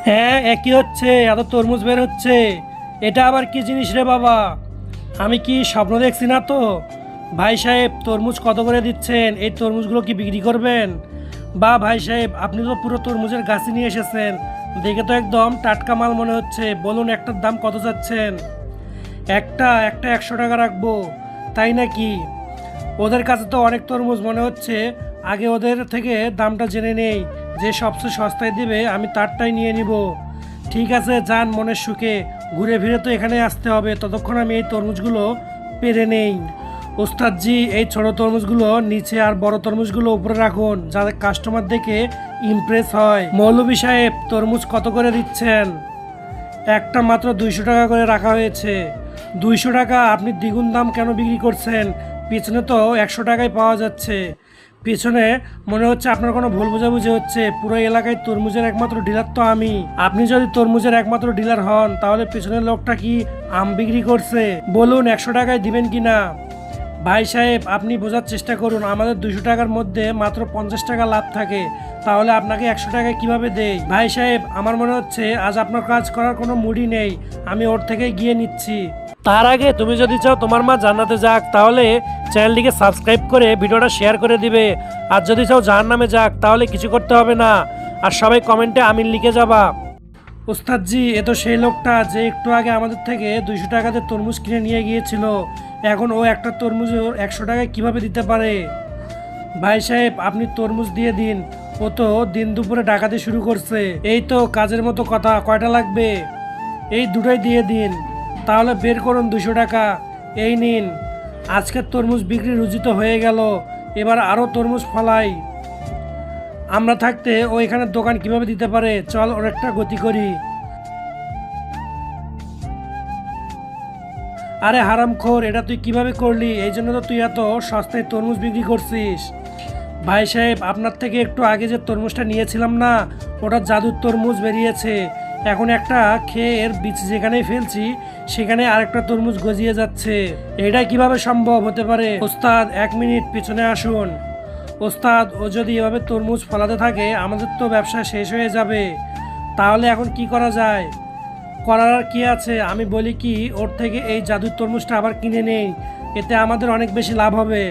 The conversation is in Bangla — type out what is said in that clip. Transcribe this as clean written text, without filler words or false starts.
হ্যাঁ, একই হচ্ছে, এত তরমুজ বের হচ্ছে। এটা আবার কি জিনিস রে বাবা? আমি কি স্বপ্ন দেখছি না তো? ভাই সাহেব, তরমুজ কত করে দিচ্ছেন? এই তরমুজগুলো কি বিক্রি করবেন? বা ভাই সাহেব, আপনি তো পুরো তরমুজের গাছই নিয়ে এসেছেন, দেখে তো একদম টাটকা মাল মনে হচ্ছে। বলুন, একটার দাম কত চাচ্ছেন? একটা একটা 100 টাকা রাখবো। তাই নাকি? ওদের কাছে তো অনেক তরমুজ মনে হচ্ছে। আগে ওদের থেকে দামটা জেনে নেই, যে সবচেয়ে সস্তায় দিবে আমি তারটাই নিয়ে নিব। ঠিক আছে, যান মনের সুখে। ঘুরে ফিরে তো এখানে আসতে হবে, ততক্ষণ আমি এই তরমুজগুলো পেরে নেই। ওস্তাদজি, এই ছোট তরমুজগুলো নিচে আর বড় তরমুজগুলো উপরে রাখুন, যাতে কাস্টমার দেখে ইমপ্রেস হয়। মৌলভী সাহেব, তরমুজ কত করে দিচ্ছেন? একটা মাত্র 200 টাকা করে রাখা হয়েছে। 200 টাকা? আপনি দ্বিগুণ দাম কেন বিক্রি করছেন? পিছনে তো 100 টাকায় পাওয়া যাচ্ছে। পিছনে মনে হচ্ছে আপনার কোনো ভুল বোঝাবুঝি হচ্ছে। পুরো এলাকায় তরমুজের একমাত্র ডিলার তো আমি। আপনি যদি তরমুজের একমাত্র ডিলার হন, তাহলে পিছনের লোকটা কি আম বিক্রি করছে? বলুন, 100 টাকায় দিবেন কি না? ভাই সাহেব, আপনি বোঝার চেষ্টা করুন, আমাদের 200 টাকার মধ্যে মাত্র 50 টাকা লাভ থাকে, তাহলে আপনাকে 100 টাকায় কিভাবে দেই? ভাই সাহেব, আমার মনে হচ্ছে আজ আপনার কাজ করার কোনো মুডই নেই। আমি ওর থেকে গিয়ে নিচ্ছি। তার আগে তুমি যদি চাও তোমার মা জান্নাতে যাক, তাহলে চ্যানেলটিকে সাবস্ক্রাইব করে ভিডিওটা শেয়ার করে দিবে। আর যদি চাও জাহান্নামে যাক, তাহলে কিছু করতে হবে না, আর সবাই কমেন্টে আমিন লিখে যাবা। ওস্তাদজি, এ তো সেই লোকটা যে একটু আগে আমাদের থেকে 200 টাকাতে তরমুজ কিনে নিয়ে গিয়েছিল। এখন ও একটা তরমুজ 100 টাকায় কিভাবে দিতে পারে? ভাই সাহেব, আপনি তরমুজ দিয়ে দিন। ও তো দিন দুপুরে ডাকাতি শুরু করছে। এই তো কাজের মতো কথা। কয়টা লাগবে? এই দুটোই দিয়ে দিন। তাহলে বের করুন 200 টাকা। এই নিন। আজকের তরমুজ বিক্রি রুজিত হয়ে গেল। এবার আরও তরমুজ ফলাই। আমরা থাকতে ও এখানে দোকান কিভাবে দিতে পারে? চল, ওর একটা গতি করি। আরে হারামখোর, এটা তুই কিভাবে করলি? এই জন্য তো তুই এত সস্তায় তরমুজ বিক্রি করছিস। ভাই সাহেব, আপনার থেকে একটু আগে যে তরমুজটা নিয়েছিলাম না, ওটা জাদুর তরমুজ বেরিয়েছে। এখন একটা খেয়ে এর বীজ যেখানেই ফেলছি, সেখানে আরেকটা তরমুজ গজিয়ে যাচ্ছে। এটা কিভাবে সম্ভব হতে পারে? ওস্তাদ, 1 মিনিট পিছনে আসুন। ওস্তাদ, ও যদি এভাবে তরমুজ ফলাতে থাকে, আমাদের তো ব্যবসা শেষ হয়ে যাবে। তাহলে এখন কি করা যায়? করার আর কি আছে? আমি বলি কি, ওর থেকে এই জাদুর তরমুজটা আবার কিনে নেই, এতে আমাদের অনেক বেশি লাভ হবে।